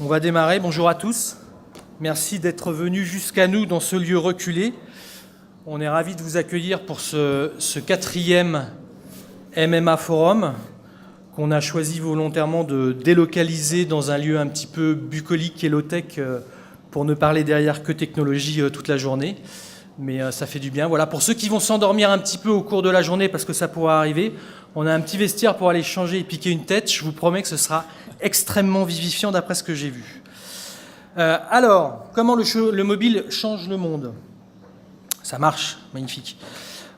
On va démarrer. Bonjour à tous. Merci d'être venus jusqu'à nous dans ce lieu reculé. On est ravis de vous accueillir pour ce 4e MMA Forum qu'on a choisi volontairement de délocaliser dans un lieu un petit peu bucolique et low-tech pour ne parler derrière que technologie toute la journée. Mais ça fait du bien. Voilà, pour ceux qui vont s'endormir un petit peu au cours de la journée, parce que ça pourra arriver, on a un petit vestiaire pour aller changer et piquer une tête. Je vous promets que ce sera extrêmement vivifiant d'après ce que j'ai vu. Alors, comment le mobile change le monde ? Ça marche, magnifique.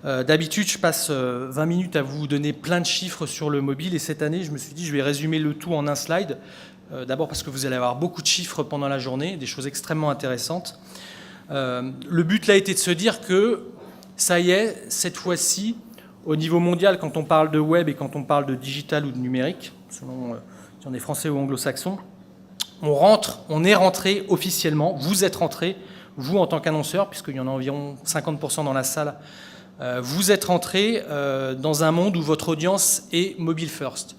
D'habitude, je passe 20 minutes à vous donner plein de chiffres sur le mobile, et cette année, je me suis dit, je vais résumer le tout en un slide. D'abord parce que vous allez avoir beaucoup de chiffres pendant la journée, des choses extrêmement intéressantes. Le but là était de se dire que, ça y est, cette fois-ci, au niveau mondial, quand on parle de web et quand on parle de digital ou de numérique, selon si on est français ou anglo-saxon, on est rentré officiellement, vous êtes rentré, vous en tant qu'annonceur, puisqu'il y en a environ 50% dans la salle, vous êtes rentré dans un monde où votre audience est mobile first.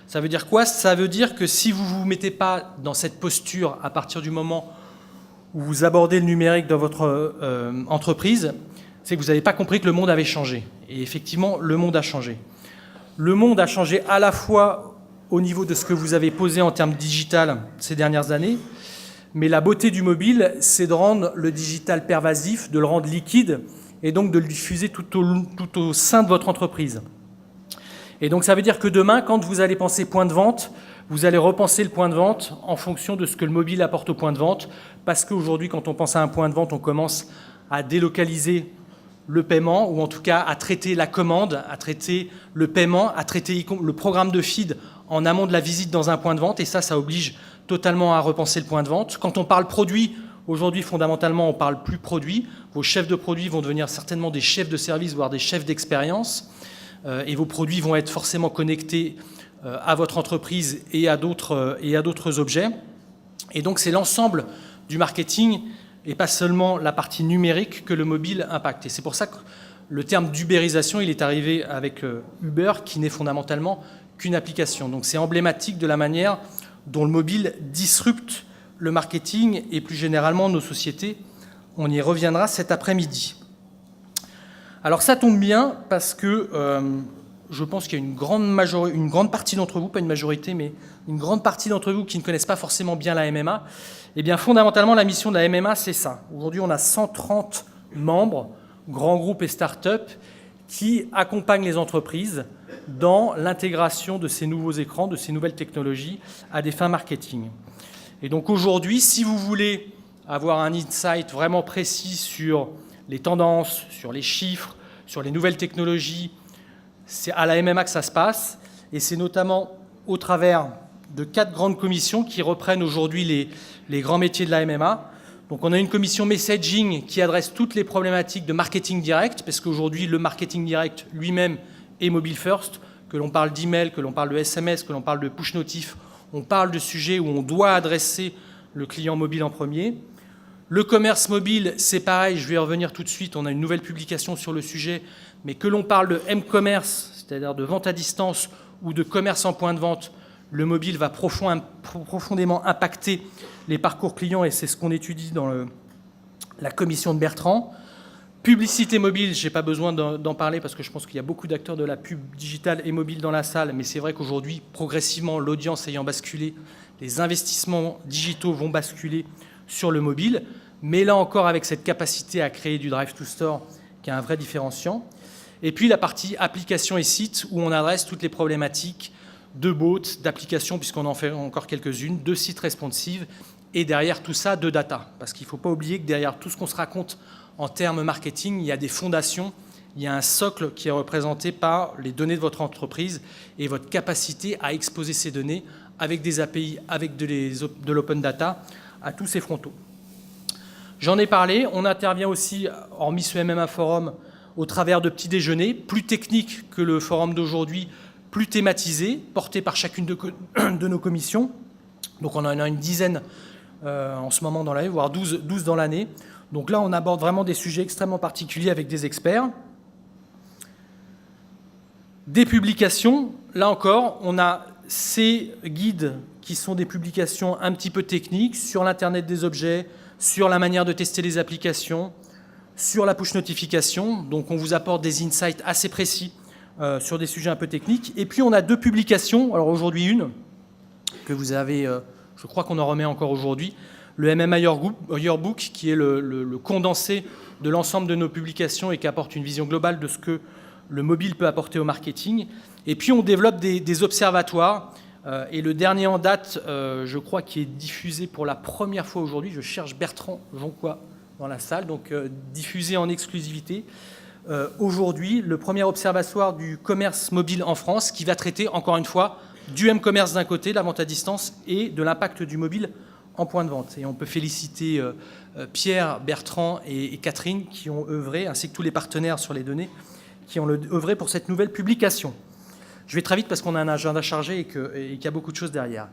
Ça veut dire quoi ? Ça veut dire que si vous ne vous mettez pas dans cette posture à partir du moment où vous abordez le numérique dans votre entreprise, c'est que vous n'avez pas compris que le monde avait changé. Et effectivement, le monde a changé. Le monde a changé à la fois au niveau de ce que vous avez posé en termes digital ces dernières années, mais la beauté du mobile, c'est de rendre le digital pervasif, de le rendre liquide, et donc de le diffuser tout au sein de votre entreprise. Et donc ça veut dire que demain, quand vous allez penser point de vente, vous allez repenser le point de vente en fonction de ce que le mobile apporte au point de vente, parce qu'aujourd'hui, quand on pense à un point de vente, on commence à délocaliser le paiement, ou en tout cas à traiter la commande, à traiter le paiement, à traiter le programme de feed en amont de la visite dans un point de vente, et ça oblige totalement à repenser le point de vente. Quand on parle produit, aujourd'hui, fondamentalement, on ne parle plus produit. Vos chefs de produits vont devenir certainement des chefs de service, voire des chefs d'expérience, et vos produits vont être forcément connectés à votre entreprise et à d'autres objets. Et donc, c'est l'ensemble du marketing et pas seulement la partie numérique que le mobile impacte. Et c'est pour ça que le terme d'ubérisation, il est arrivé avec Uber, qui n'est fondamentalement qu'une application. Donc c'est emblématique de la manière dont le mobile disrupte le marketing et plus généralement nos sociétés. On y reviendra cet après-midi. Alors ça tombe bien parce que je pense qu'il y a une grande partie d'entre vous, pas une majorité, mais une grande partie d'entre vous qui ne connaissent pas forcément bien la MMA. Eh bien, fondamentalement, la mission de la MMA, c'est ça. Aujourd'hui, on a 130 membres, grands groupes et start-up, qui accompagnent les entreprises dans l'intégration de ces nouveaux écrans, de ces nouvelles technologies à des fins marketing. Et donc aujourd'hui, si vous voulez avoir un insight vraiment précis sur les tendances, sur les chiffres, sur les nouvelles technologies, c'est à la MMA que ça se passe, et c'est notamment au travers de 4 grandes commissions qui reprennent aujourd'hui les grands métiers de la MMA. Donc on a une commission messaging qui adresse toutes les problématiques de marketing direct, parce qu'aujourd'hui le marketing direct lui-même est mobile first, que l'on parle d'email, que l'on parle de SMS, que l'on parle de push notif, on parle de sujets où on doit adresser le client mobile en premier. Le commerce mobile, c'est pareil, je vais y revenir tout de suite, on a une nouvelle publication sur le sujet, mais que l'on parle de m-commerce, c'est-à-dire de vente à distance ou de commerce en point de vente, le mobile va profondément impacter les parcours clients, et c'est ce qu'on étudie dans la commission de Bertrand. Publicité mobile, je n'ai pas besoin d'en parler parce que je pense qu'il y a beaucoup d'acteurs de la pub digitale et mobile dans la salle, mais c'est vrai qu'aujourd'hui, progressivement, l'audience ayant basculé, les investissements digitaux vont basculer sur le mobile, mais là encore avec cette capacité à créer du drive-to-store qui est un vrai différenciant. Et puis la partie application et site où on adresse toutes les problématiques de bots, d'applications, puisqu'on en fait encore quelques-unes, de sites responsives, et derrière tout ça, de data. Parce qu'il ne faut pas oublier que derrière tout ce qu'on se raconte en termes marketing, il y a des fondations, il y a un socle qui est représenté par les données de votre entreprise et votre capacité à exposer ces données avec des API, avec de l'open data, à tous ces frontaux. J'en ai parlé, on intervient aussi, hormis ce MMA Forum, au travers de petits déjeuners, plus techniques que le forum d'aujourd'hui, plus thématisés, portés par chacune de nos commissions. Donc on en a une dizaine en ce moment dans l'année, voire 12 dans l'année. Donc là, on aborde vraiment des sujets extrêmement particuliers avec des experts. Des publications, là encore, on a ces guides qui sont des publications un petit peu techniques sur l'Internet des objets, sur la manière de tester les applications, sur la push notification. Donc on vous apporte des insights assez précis sur des sujets un peu techniques. Et puis on a 2 publications, alors aujourd'hui une, que vous avez, je crois qu'on en remet encore aujourd'hui, le MMA Yearbook, qui est le condensé de l'ensemble de nos publications et qui apporte une vision globale de ce que le mobile peut apporter au marketing. Et puis on développe des observatoires. Et le dernier en date, je crois, qui est diffusé pour la première fois aujourd'hui, je cherche Bertrand Jonquois dans la salle, donc diffusé en exclusivité. Aujourd'hui, le premier observatoire du commerce mobile en France, qui va traiter, encore une fois, du m-commerce d'un côté, la vente à distance, et de l'impact du mobile en point de vente. Et on peut féliciter Pierre, Bertrand et Catherine qui ont œuvré, ainsi que tous les partenaires sur les données, qui ont œuvré pour cette nouvelle publication. Je vais très vite parce qu'on a un agenda chargé et qu'il y a beaucoup de choses derrière.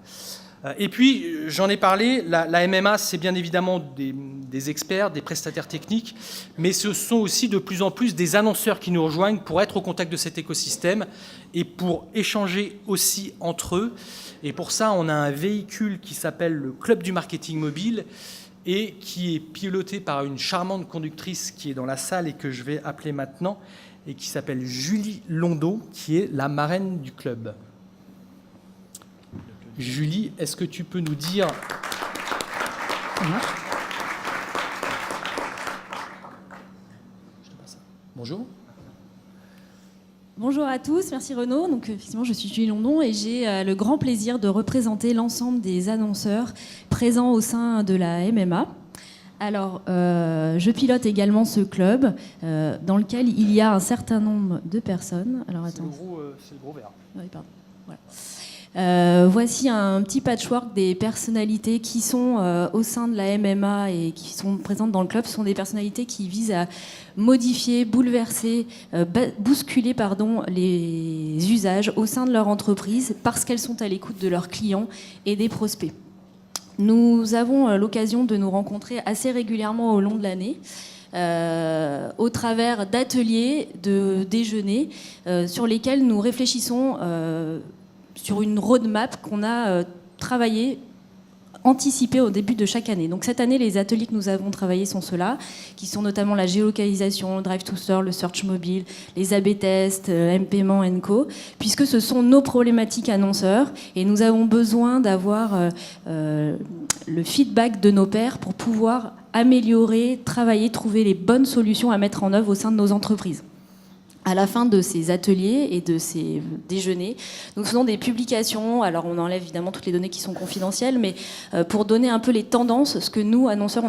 Et puis, j'en ai parlé, la MMA, c'est bien évidemment des experts, des prestataires techniques, mais ce sont aussi de plus en plus des annonceurs qui nous rejoignent pour être au contact de cet écosystème et pour échanger aussi entre eux. Et pour ça, on a un véhicule qui s'appelle le Club du Marketing Mobile et qui est piloté par une charmante conductrice qui est dans la salle et que je vais appeler maintenant, et qui s'appelle Julie Londeau, qui est la marraine du club. Julie, est-ce que tu peux nous dire... Bonjour. Bonjour à tous, merci Renaud. Donc, effectivement, je suis Julie Londeau et j'ai le grand plaisir de représenter l'ensemble des annonceurs présents au sein de la MMA. Alors, je pilote également ce club dans lequel il y a un certain nombre de personnes. Alors, attends. C'est le gros vert. Oui, pardon. Voilà. Voici un petit patchwork des personnalités qui sont au sein de la MMA et qui sont présentes dans le club. Ce sont des personnalités qui visent à modifier, bouleverser, bousculer les usages au sein de leur entreprise parce qu'elles sont à l'écoute de leurs clients et des prospects. Nous avons l'occasion de nous rencontrer assez régulièrement au long de l'année au travers d'ateliers, de déjeuners sur lesquels nous réfléchissons sur une roadmap qu'on a travaillée, anticipée au début de chaque année. Donc cette année, les ateliers que nous avons travaillés sont ceux-là, qui sont notamment la géolocalisation, le drive to store, le search mobile, les A/B tests, M-paiement & co, puisque ce sont nos problématiques annonceurs et nous avons besoin d'avoir le feedback de nos pairs pour pouvoir améliorer, travailler, trouver les bonnes solutions à mettre en œuvre au sein de nos entreprises. À la fin de ces ateliers et de ces déjeuners, nous faisons des publications. Alors, on enlève évidemment toutes les données qui sont confidentielles, mais pour donner un peu les tendances, ce que nous, annonceurs,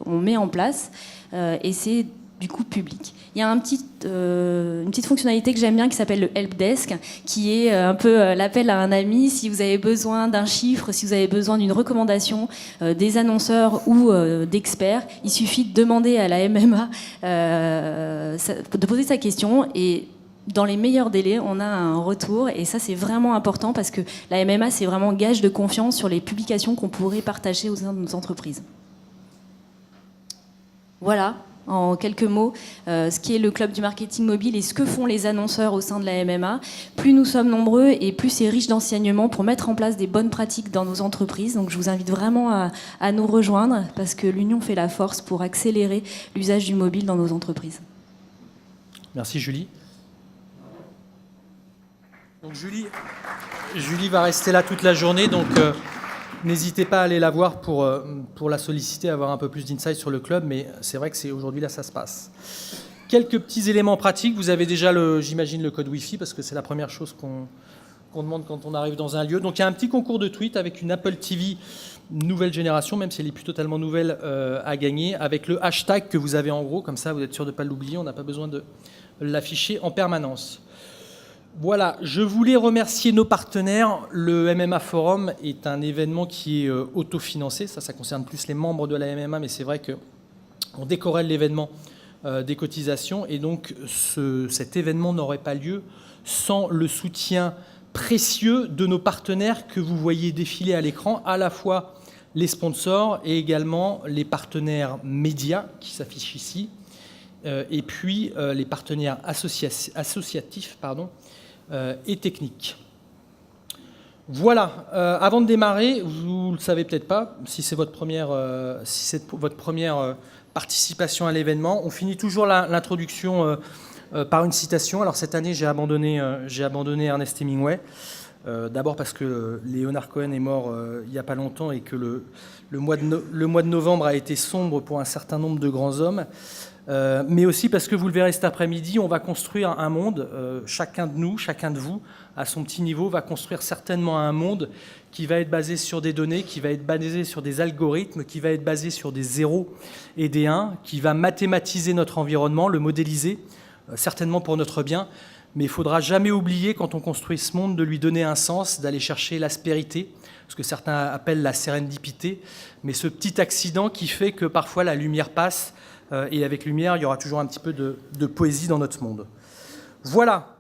on met en place, et c'est du coup public. Il y a une petite fonctionnalité que j'aime bien qui s'appelle le helpdesk, qui est un peu l'appel à un ami. Si vous avez besoin d'un chiffre, si vous avez besoin d'une recommandation des annonceurs ou d'experts, il suffit de demander à la MMA de poser sa question et dans les meilleurs délais, on a un retour et ça c'est vraiment important parce que la MMA c'est vraiment gage de confiance sur les publications qu'on pourrait partager au sein de nos entreprises. Voilà. En quelques mots, ce qui est le club du marketing mobile et ce que font les annonceurs au sein de la MMA. Plus nous sommes nombreux et plus c'est riche d'enseignements pour mettre en place des bonnes pratiques dans nos entreprises. Donc je vous invite vraiment à nous rejoindre parce que l'union fait la force pour accélérer l'usage du mobile dans nos entreprises. Merci Julie. Donc Julie va rester là toute la journée, donc n'hésitez pas à aller la voir pour la solliciter, avoir un peu plus d'insight sur le club, mais c'est vrai que c'est aujourd'hui là ça se passe. Quelques petits éléments pratiques, vous avez déjà j'imagine le code Wi-Fi parce que c'est la première chose qu'on demande quand on arrive dans un lieu. Donc il y a un petit concours de tweets avec une Apple TV nouvelle génération, même si elle n'est plus totalement nouvelle, à gagner, avec le hashtag que vous avez en gros, comme ça vous êtes sûr de ne pas l'oublier, on n'a pas besoin de l'afficher en permanence. Voilà, je voulais remercier nos partenaires. Le MMA Forum est un événement qui est autofinancé. Ça concerne plus les membres de la MMA, mais c'est vrai qu'on décorrèle l'événement des cotisations. Et donc, cet événement n'aurait pas lieu sans le soutien précieux de nos partenaires que vous voyez défiler à l'écran, à la fois les sponsors et également les partenaires médias qui s'affichent ici, et puis les partenaires associatifs et techniques. Voilà, avant de démarrer, vous ne le savez peut-être pas, si c'est votre première, participation à l'événement, on finit toujours l'introduction par une citation. Alors cette année, j'ai abandonné Ernest Hemingway. D'abord parce que Leonard Cohen est mort il n'y a pas longtemps et que le mois de novembre a été sombre pour un certain nombre de grands hommes, mais aussi parce que vous le verrez cet après-midi, on va construire un monde, chacun de nous, chacun de vous, à son petit niveau, va construire certainement un monde qui va être basé sur des données, qui va être basé sur des algorithmes, qui va être basé sur des zéros et des 1, qui va mathématiser notre environnement, le modéliser, certainement pour notre bien. Mais il ne faudra jamais oublier, quand on construit ce monde, de lui donner un sens, d'aller chercher l'aspérité, ce que certains appellent la sérendipité, mais ce petit accident qui fait que parfois la lumière passe, et avec lumière, il y aura toujours un petit peu de poésie dans notre monde. Voilà,